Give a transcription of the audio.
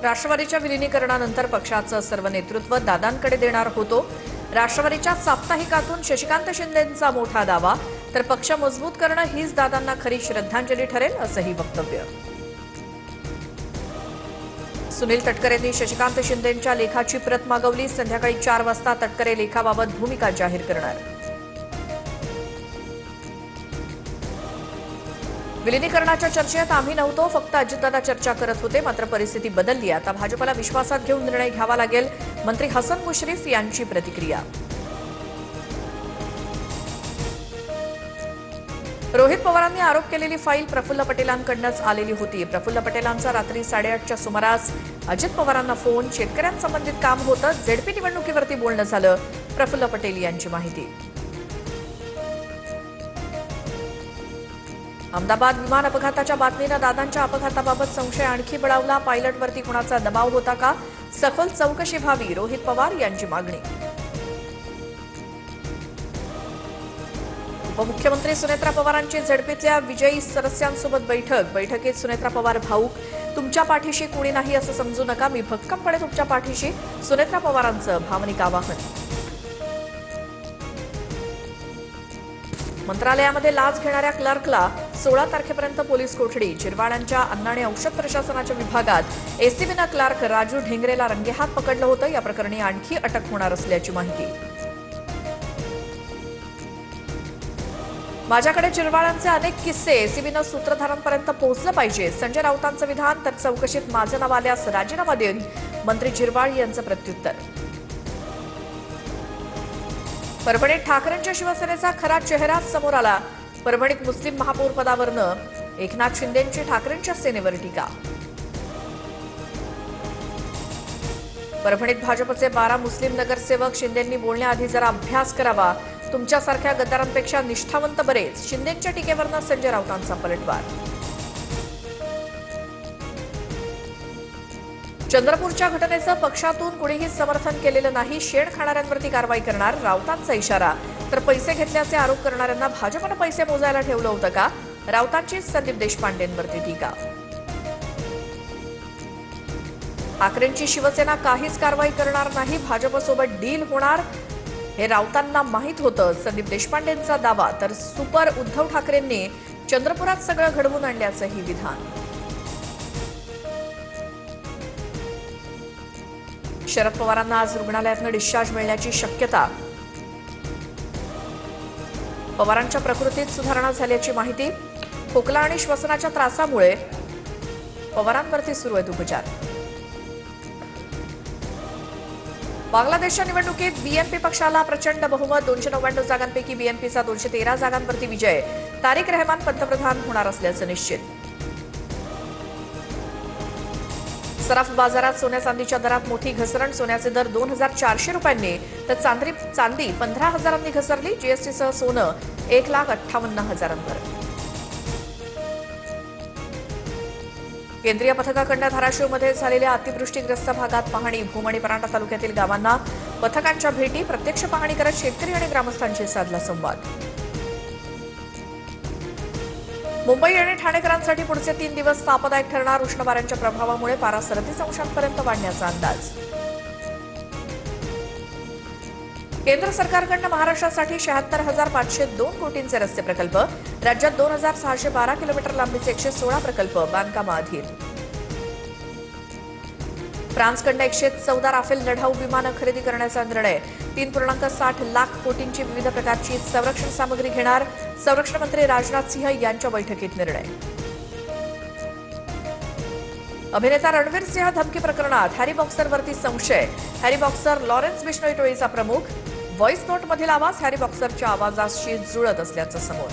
राष्ट्रवादीच्या विलीनीकरणानंतर पक्षाचं सर्व नेतृत्व दादांकडे देणार होतो. राष्ट्रवादीच्या साप्ताहिकातून शशिकांत शिंदेंचा मोठा दावा. तर पक्ष मजबूत करणं हीच दादांना खरी श्रद्धांजली ठरेल, असंही वक्तव्य. सुनील तटकरेंनी शशिकांत शिंदेंच्या लेखाची प्रत मागवली. संध्याकाळी 4 वाजता तटकरे लेखाबाबत भूमिका जाहीर करणार. विलीनीकरणाच्या चर्चेत आम्ही नव्हतो, फक्त अजितदादा चर्चा करत होते. मात्र परिस्थिती बदलली. आता भाजपला विश्वासात घेऊन निर्णय घ्यावा लागेल. मंत्री हसन मुश्रीफ यांची प्रतिक्रिया. रोहित पवारांनी आरोप केलेली फाईल प्रफुल्ल पटेलांकडूनच आलेली होती. प्रफुल्ल पटेलांचा रात्री 8:30च्या सुमारास अजित पवारांना फोन. शेतकऱ्यांसंबंधित काम होतं. झेडपी निवडणुकीवरती बोलणं झालं. प्रफुल्ल पटेल यांची माहिती. अहमदाबाद विमान अपघाताच्या बातमीनं दादांच्या अपघाताबाबत संशय आणखी बळावला. पायलटवरती कुणाचा दबाव होता का? सखोल चौकशी व्हावी, रोहित पवार यांची मागणी. उपमुख्यमंत्री सुनेत्रा पवारांची झडपीतल्या विजयी सदस्यांसोबत बैठक. बैठकीत सुनेत्रा पवार भाऊक. तुमच्या पाठीशी कुणी नाही असं समजू नका, मी भक्कमपणे तुमच्या पाठीशी, सुनेत्रा पवारांचं भावनिक आवाहन. मंत्रालयामध्ये लाच घेणाऱ्या क्लर्कला 16 तारखेपर्यंत पोलीस कोठडी. जिरवाड्यांच्या अन्न आणि औषध प्रशासनाच्या विभागात एसीबीनं क्लर्क राजू ढेंगरेला रंगेहात पकडलं होतं. या प्रकरणी आणखी अटक होणार असल्याची माहिती. माझ्याकडे जिरवाड्यांचे अनेक किस्से, एसीबीनं सूत्रधारांपर्यंत पोहोचलं पाहिजे, संजय राऊतांचं विधान. तर चौकशीत माझं नाव आल्यास राजीनामा देईन, मंत्री जिरवाळ यांचं प्रत्युत्तर. परभणीत ठाकरेंच्या शिवसेनेचा खरा चेहरा समोर आला. परभणीत मुस्लिम महापौर पदावरनं एकनाथ शिंदेंची ठाकरेंच्या सेनेवर टीका. परभणीत भाजपचे 12 मुस्लिम नगरसेवक. शिंदेंनी बोलण्याआधी जरा अभ्यास करावा, तुमच्यासारख्या गद्दारांपेक्षा निष्ठावंत बरेच. शिंदेंच्या टीकेवरनं संजय राऊतांचा पलटवार. चंद्रपूरच्या घटनेचं पक्षातून कुणीही समर्थन केलेलं नाही. शेण खाणाऱ्यांवरती कारवाई करणार, राऊतांचा इशारा. तर पैसे घेतल्याचे आरोप करणाऱ्यांना भाजपनं पैसे मोजायला ठेवलं होतं का? राऊतांची संदीप देशपांडेंवरती टीका. ठाकरेंची शिवसेना काहीच कारवाई करणार नाही, भाजपसोबत डील होणार हे राऊतांना माहीत होतं, संदीप देशपांडेंचा दावा. तर सुपर उद्धव ठाकरेंनी चंद्रपुरात सगळं घडवून आणल्याचंही विधान. शरद पवारांना आज रुग्णालयातून डिस्चार्ज मिळण्याची शक्यता. पवारांच्या प्रकृतीत सुधारणा झाल्याची माहिती. खोकला आणि श्वसनाच्या त्रासामुळे पवारांवरती सुरू आहेत उपचार. बांगलादेशच्या निवडणुकीत बीएनपी पक्षाला प्रचंड बहुमत. 299 जागांपैकी बीएनपीचा 213 जागांवरती विजय. तारिक रहमान पंतप्रधान होणार असल्याचं निश्चित. सराफ बाजारात सोन्या चांदीच्या दरात मोठी घसरण. सोन्याचे दर 2400 रुपयांनी तर चांदी 15,000 घसरली. जीएसटीसह सोनं 1,58,000. केंद्रीय पथकाकडून धाराशिवमध्ये झालेल्या अतिवृष्टीग्रस्त भागात पाहणी. भूम आणि परांडा तालुक्यातील गावांना पथकांच्या भेटी. प्रत्यक्ष पाहणी करत शेतकरी आणि ग्रामस्थांशी साधला संवाद. मुंबई आणि ठाणेकरांसाठी पुढचे 3 दिवस तापदायक ठरणार. उष्ण वाऱ्यांच्या प्रभावामुळे पारा 37 अंशांपर्यंत वाढण्याचा अंदाज. केंद्र सरकारकडून महाराष्ट्रासाठी 76,502 कोटींचे रस्ते प्रकल्प. राज्यात 2,612 किलोमीटर लांबीचे 116 प्रकल्प बांधकामाधीन. फ्रान्सकडून 114 राफेल लढाऊ विमानं खरेदी करण्याचा निर्णय. 3.60 लाख कोटींची विविध प्रकारची संरक्षण सामग्री घेणार. संरक्षण मंत्री राजनाथ सिंह यांच्या बैठकीत निर्णय. अभिनेता रणवीर सिंह धमकी प्रकरणात हॅरी बॉक्सरवरती संशय. हॅरी बॉक्सर लॉरेन्स बिश्नोई टोळीचा प्रमुख. व्हॉइस नोटमधील आवाज हॅरी बॉक्सरच्या आवाजाशी जुळत असल्याचं समोर.